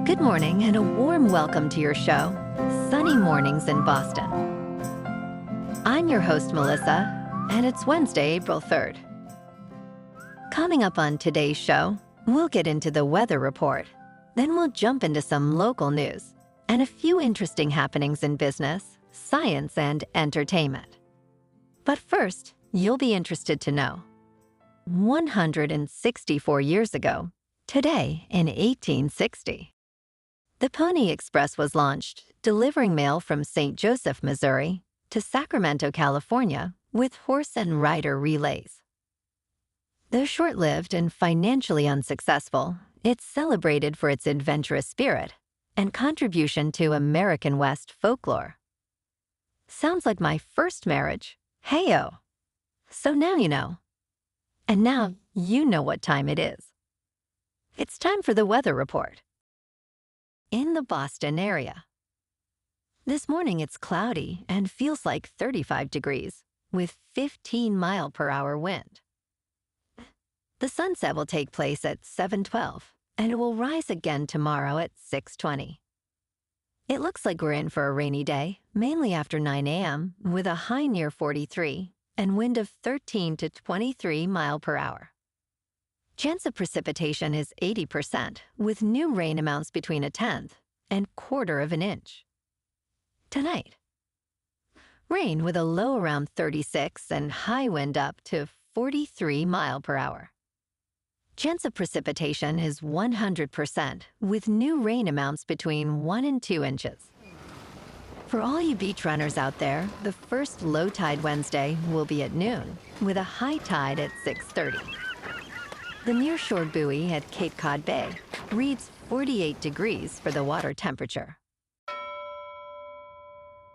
Good morning and a warm welcome to your show, Sunny Mornings in Boston. I'm your host, Melissa, and it's Wednesday, April 3rd. Coming up on today's show, we'll get into the weather report. Then we'll jump into some local news and a few interesting happenings in business, science, and entertainment. But first, you'll be interested to know. 164 years ago, today in 1860, the Pony Express was launched, delivering mail from St. Joseph, Missouri, to Sacramento, California, with horse and rider relays. Though short-lived and financially unsuccessful, it's celebrated for its adventurous spirit and contribution to American West folklore. Sounds like my first marriage. Hey-o! So now you know. And now you know what time it is. It's time for the weather report. In the Boston area. This morning it's cloudy and feels like 35 degrees with 15-mile-per-hour wind. The sunset will take place at 7:12 and it will rise again tomorrow at 6:20. It looks like we're in for a rainy day, mainly after 9 a.m. with a high near 43 and wind of 13 to 23 mile per hour. Chance of precipitation is 80%, with new rain amounts between 1/10 and 1/4 of an inch. Tonight, rain with a low around 36 and high wind up to 43 mile per hour. Chance of precipitation is 100%, with new rain amounts between 1 and 2 inches. For all you beach runners out there, the first low tide Wednesday will be at noon, with a high tide at 6:30. The nearshore buoy at Cape Cod Bay reads 48 degrees for the water temperature.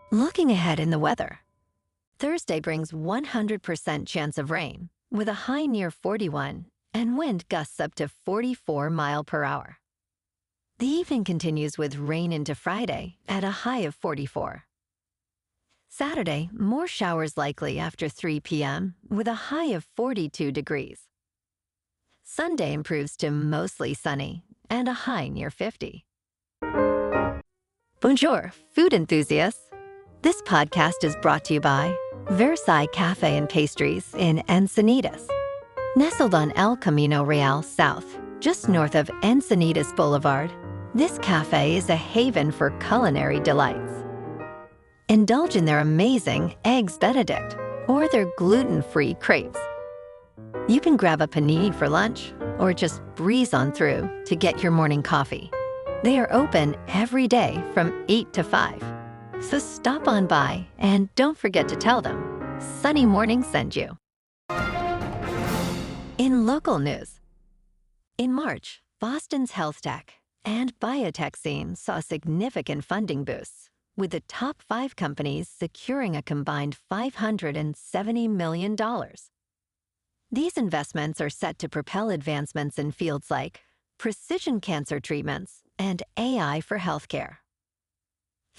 Looking ahead in the weather, Thursday brings 100% chance of rain, with a high near 41 and wind gusts up to 44 mile per hour. The evening continues with rain into Friday at a high of 44. Saturday, more showers likely after 3 p.m. with a high of 42 degrees. Sunday improves to mostly sunny and a high near 50. Bonjour, food enthusiasts. This podcast is brought to you by Versailles Cafe and Pastries in Encinitas. Nestled on El Camino Real South, just north of Encinitas Boulevard, this cafe is a haven for culinary delights. Indulge in their amazing Eggs Benedict or their gluten-free crepes. You can grab a panini for lunch or just breeze on through to get your morning coffee. They are open every day from 8 to 5. So stop on by and don't forget to tell them Sunny Morning sent you. In local news, in March, Boston's health tech and biotech scene saw significant funding boosts, with the top 5 companies securing a combined $570 million. These investments are set to propel advancements in fields like precision cancer treatments and AI for healthcare.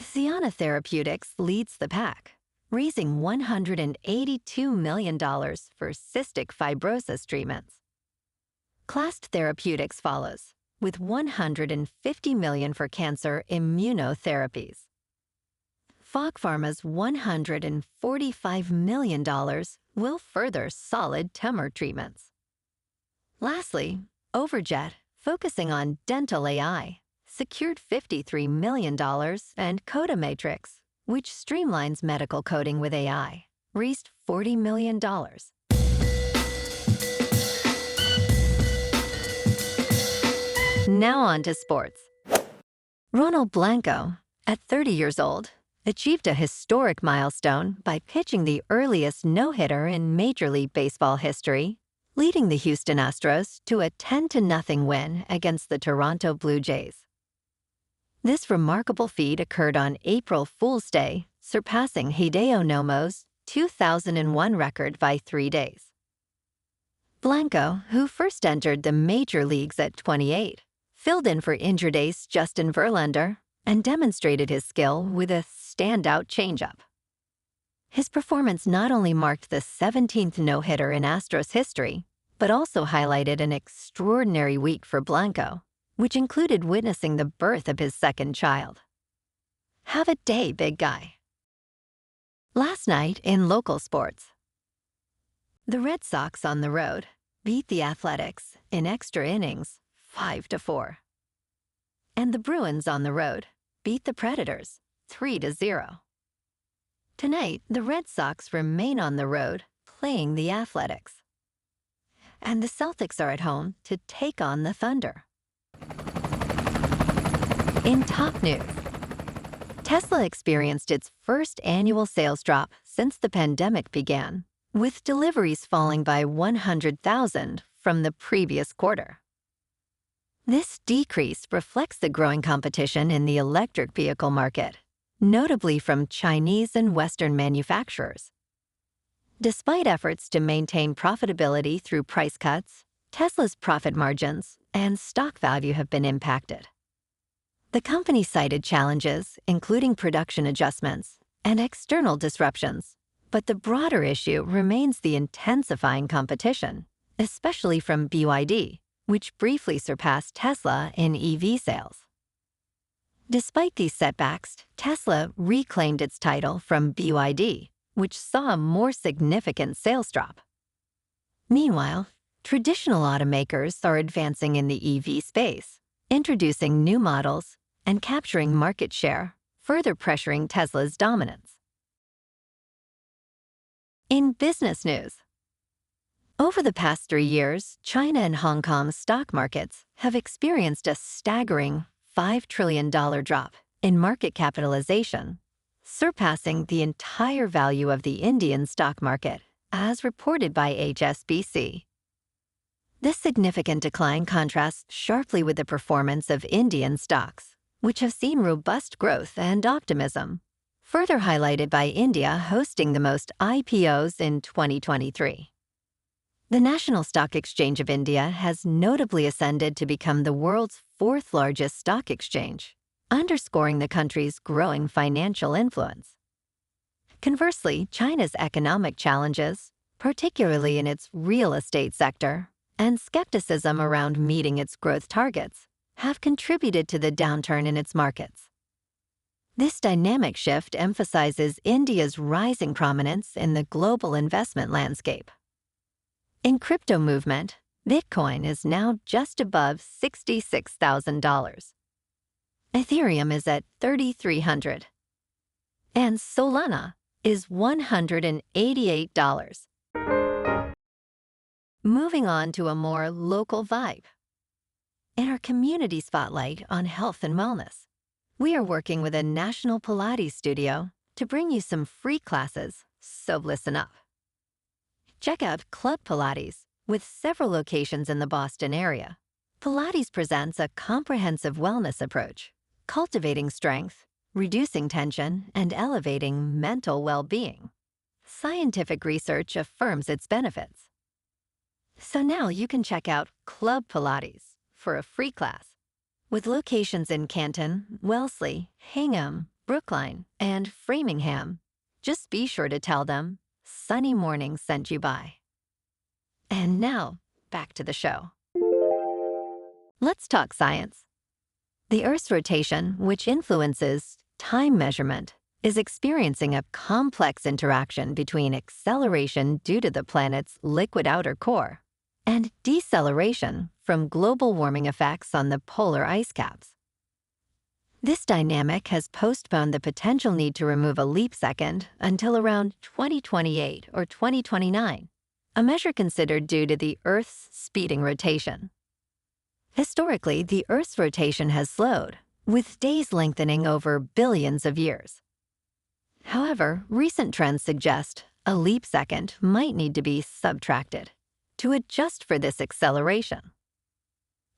Ciana Therapeutics leads the pack, raising $182 million for cystic fibrosis treatments. Clast Therapeutics follows, with $150 million for cancer immunotherapies. Fog Pharma's $145 million will further solid tumor treatments. Lastly, Overjet, focusing on dental AI, secured $53 million, and CodaMatrix, which streamlines medical coding with AI, raised $40 million. Now on to sports. Ronel Blanco, at 30 years old, achieved a historic milestone by pitching the earliest no-hitter in Major League Baseball history, leading the Houston Astros to a 10-0 win against the Toronto Blue Jays. This remarkable feat occurred on April Fool's Day, surpassing Hideo Nomo's 2001 record by 3 days. Blanco, who first entered the major leagues at 28, filled in for injured ace Justin Verlander and demonstrated his skill with a standout changeup. His performance not only marked the 17th no-hitter in Astros history, but also highlighted an extraordinary week for Blanco, which included witnessing the birth of his second child. Have a day, big guy. Last night in local sports, the Red Sox on the road beat the Athletics in extra innings 5-4. And the Bruins on the road beat the Predators 3-0. Tonight, the Red Sox remain on the road playing the Athletics. And the Celtics are at home to take on the Thunder. In top news, Tesla experienced its first annual sales drop since the pandemic began, with deliveries falling by 100,000 from the previous quarter. This decrease reflects the growing competition in the electric vehicle market, notably from Chinese and Western manufacturers. Despite efforts to maintain profitability through price cuts, Tesla's profit margins and stock value have been impacted. The company cited challenges, including production adjustments and external disruptions, but the broader issue remains the intensifying competition, especially from BYD, which briefly surpassed Tesla in EV sales. Despite these setbacks, Tesla reclaimed its title from BYD, which saw a more significant sales drop. Meanwhile, traditional automakers are advancing in the EV space, introducing new models and capturing market share, further pressuring Tesla's dominance. In business news, over the past 3 years, China and Hong Kong's stock markets have experienced a staggering $5 trillion drop in market capitalization, surpassing the entire value of the Indian stock market, as reported by HSBC. This significant decline contrasts sharply with the performance of Indian stocks, which have seen robust growth and optimism, further highlighted by India hosting the most IPOs in 2023. The National Stock Exchange of India has notably ascended to become the world's 4th largest stock exchange, underscoring the country's growing financial influence. Conversely, China's economic challenges, particularly in its real estate sector, and skepticism around meeting its growth targets, have contributed to the downturn in its markets. This dynamic shift emphasizes India's rising prominence in the global investment landscape. In crypto movement, Bitcoin is now just above $66,000. Ethereum is at $3,300. And Solana is $188. Moving on to a more local vibe. In our community spotlight on health and wellness, we are working with a national Pilates studio to bring you some free classes, so listen up. Check out Club Pilates, with several locations in the Boston area. Pilates presents a comprehensive wellness approach, cultivating strength, reducing tension, and elevating mental well-being. Scientific research affirms its benefits. So now you can check out Club Pilates for a free class. With locations in Canton, Wellesley, Hingham, Brookline, and Framingham, just be sure to tell them Sunny Morning sent you by. And now, back to the show. Let's talk science. The Earth's rotation, which influences time measurement, is experiencing a complex interaction between acceleration due to the planet's liquid outer core and deceleration from global warming effects on the polar ice caps. This dynamic has postponed the potential need to remove a leap second until around 2028 or 2029, a measure considered due to the Earth's speeding rotation. Historically, the Earth's rotation has slowed, with days lengthening over billions of years. However, recent trends suggest a leap second might need to be subtracted to adjust for this acceleration.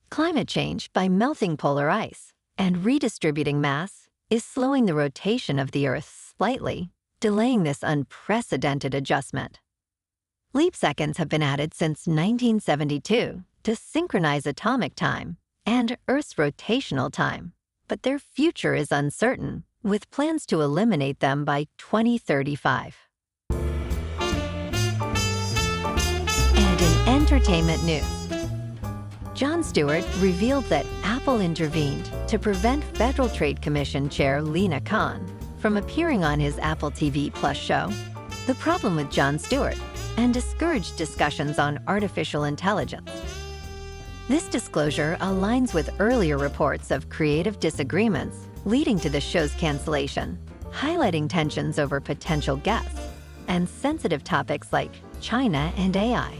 Climate change, by melting polar ice and redistributing mass, is slowing the rotation of the Earth slightly, delaying this unprecedented adjustment. Leap seconds have been added since 1972 to synchronize atomic time and Earth's rotational time, but their future is uncertain, with plans to eliminate them by 2035. And in entertainment news, Jon Stewart revealed that Apple Apple intervened to prevent Federal Trade Commission Chair Lina Khan from appearing on his Apple TV Plus show, The Problem with Jon Stewart, and discouraged discussions on artificial intelligence. This disclosure aligns with earlier reports of creative disagreements leading to the show's cancellation, highlighting tensions over potential guests and sensitive topics like China and AI.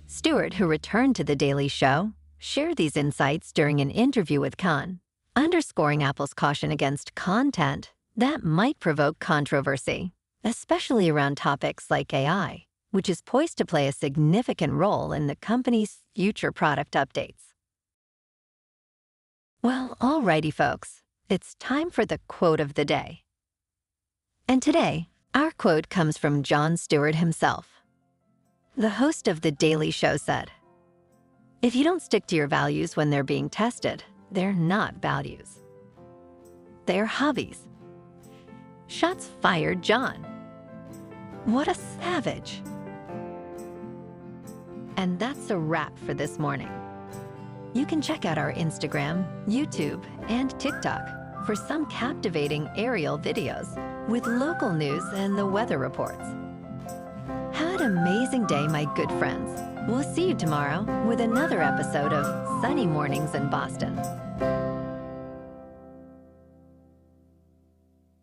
Stewart, who returned to The Daily Show, shared these insights during an interview with Khan, underscoring Apple's caution against content that might provoke controversy, especially around topics like AI, which is poised to play a significant role in the company's future product updates. Well, alrighty, folks, it's time for the quote of the day. And today, our quote comes from Jon Stewart himself. The host of The Daily Show said, "If you don't stick to your values when they're being tested, they're not values. They're hobbies." Shots fired, Jon. What a savage. And that's a wrap for this morning. You can check out our Instagram, YouTube, and TikTok for some captivating aerial videos with local news and the weather reports. Have an amazing day, my good friends. We'll see you tomorrow with another episode of Sunny Mornings in Boston.